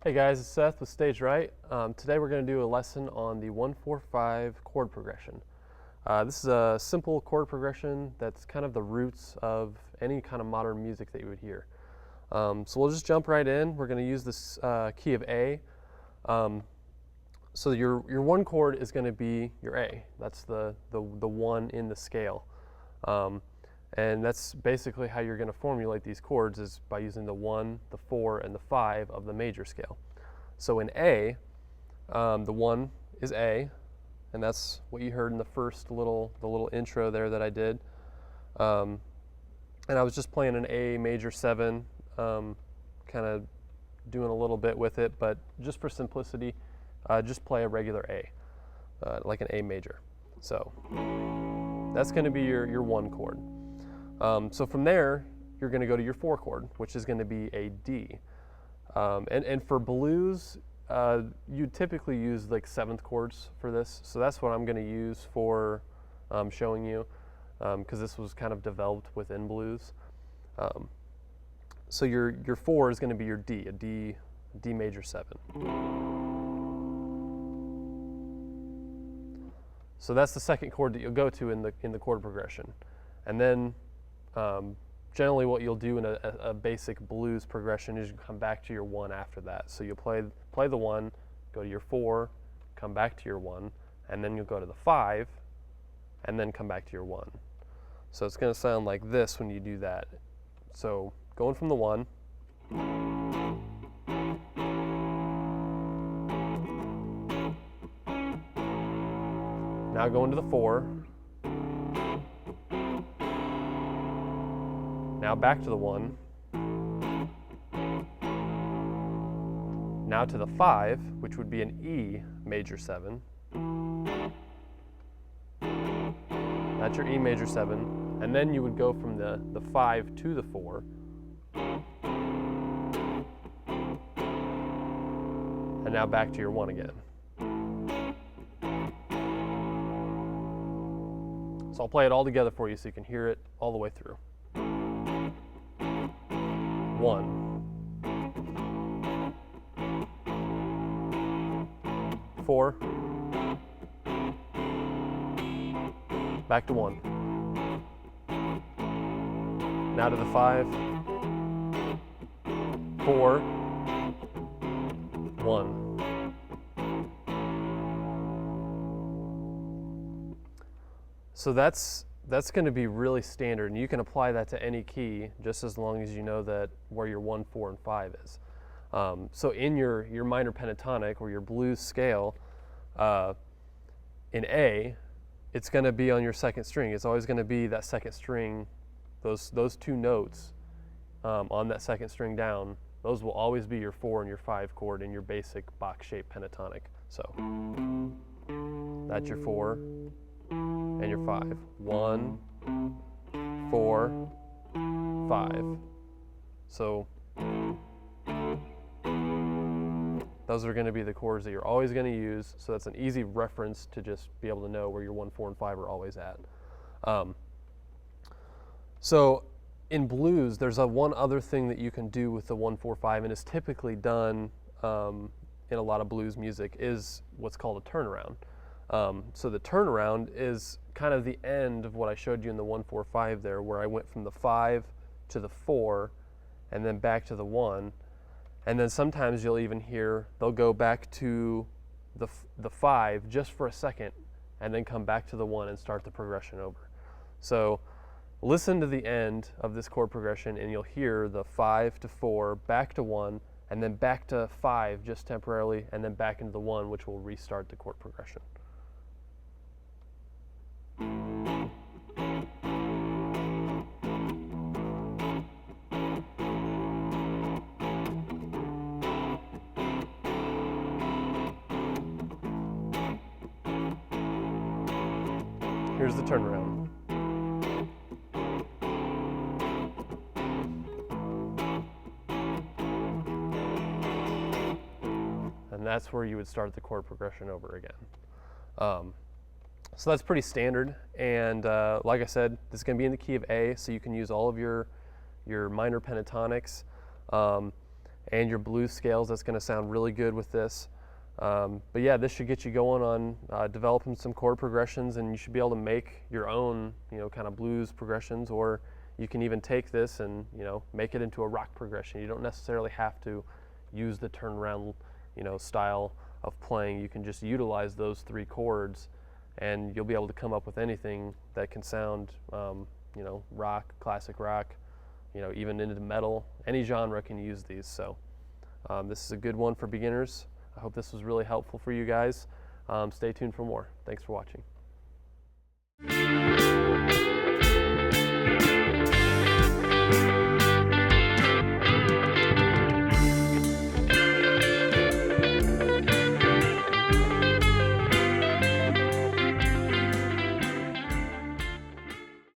Hey guys, it's Seth with Stage Right. Today we're going to do a lesson on the 1-4-5 chord progression. This is a simple chord progression that's kind of the roots of any kind of modern music that you would hear. So we'll just jump right in. We're going to use this key of A. So your one chord is going to be your A. That's the one in the scale. And that's basically how you're going to formulate these chords, is by using the 1, the 4, and the 5 of the major scale. So in A, the 1 is A, and that's what you heard in the first the little intro there that I did. And I was just playing an A major 7, kind of doing a little bit with it, but just for simplicity, just play a regular A, like an A major. So that's going to be your 1 chord. So from there, you're going to go to your 4 chord, which is going to be a D. And for blues, you typically use like 7th chords for this. So that's what I'm going to use for showing you, because this was kind of developed within blues. So your 4 is going to be your D, a D major 7. So that's the 2nd chord that you'll go to in the chord progression. And then generally what you'll do in a basic blues progression is you come back to your 1 after that. So you'll play the 1, go to your 4, come back to your 1, and then you'll go to the 5, and then come back to your 1. So it's going to sound like this when you do that. So going from the 1, now going to the 4, now back to the 1, now to the 5, which would be an E major 7. That's your E major 7, and then you would go from the 5 to the 4, and now back to your 1 again. So I'll play it all together for you so you can hear it all the way through. 1, 4, back to 1, now to the 5, 4, 1. So that's going to be really standard, and you can apply that to any key just as long as you know that where your 1, 4, and 5 is. So in your minor pentatonic or your blues scale, in A, it's going to be on your 2nd string. It's always going to be that 2nd string, those 2 notes on that 2nd string down. Those will always be your 4 and your 5 chord in your basic box-shaped pentatonic. So that's your 4 and your 5. 1, 4, 5. So those are going to be the chords that you're always going to use. So that's an easy reference to just be able to know where your 1, 4, and 5 are always at. So in blues, there's one other thing that you can do with the 1, 4, 5, and it's typically done in a lot of blues music, is what's called a turnaround. So the turnaround is kind of the end of what I showed you in the 1, 4, 5 there, where I went from the 5 to the 4 and then back to the 1. And then sometimes you'll even hear they'll go back to the 5 just for a second and then come back to the 1 and start the progression over. So listen to the end of this chord progression and you'll hear the 5 to 4, back to 1, and then back to 5 just temporarily, and then back into the 1, which will restart the chord progression. Here's the turnaround. And that's where you would start the chord progression over again. So that's pretty standard, and like I said, this is going to be in the key of A, so you can use all of your minor pentatonics and your blues scales. That's going to sound really good with this. But yeah, this should get you going on developing some chord progressions, and you should be able to make your own, kind of blues progressions, or you can even take this and, make it into a rock progression. You don't necessarily have to use the turnaround, style of playing. You can just utilize those 3 chords, and you'll be able to come up with anything that can sound, rock, classic rock, even into metal. Any genre can use these. So this is a good one for beginners. I hope this was really helpful for you guys. Stay tuned for more. Thanks for watching.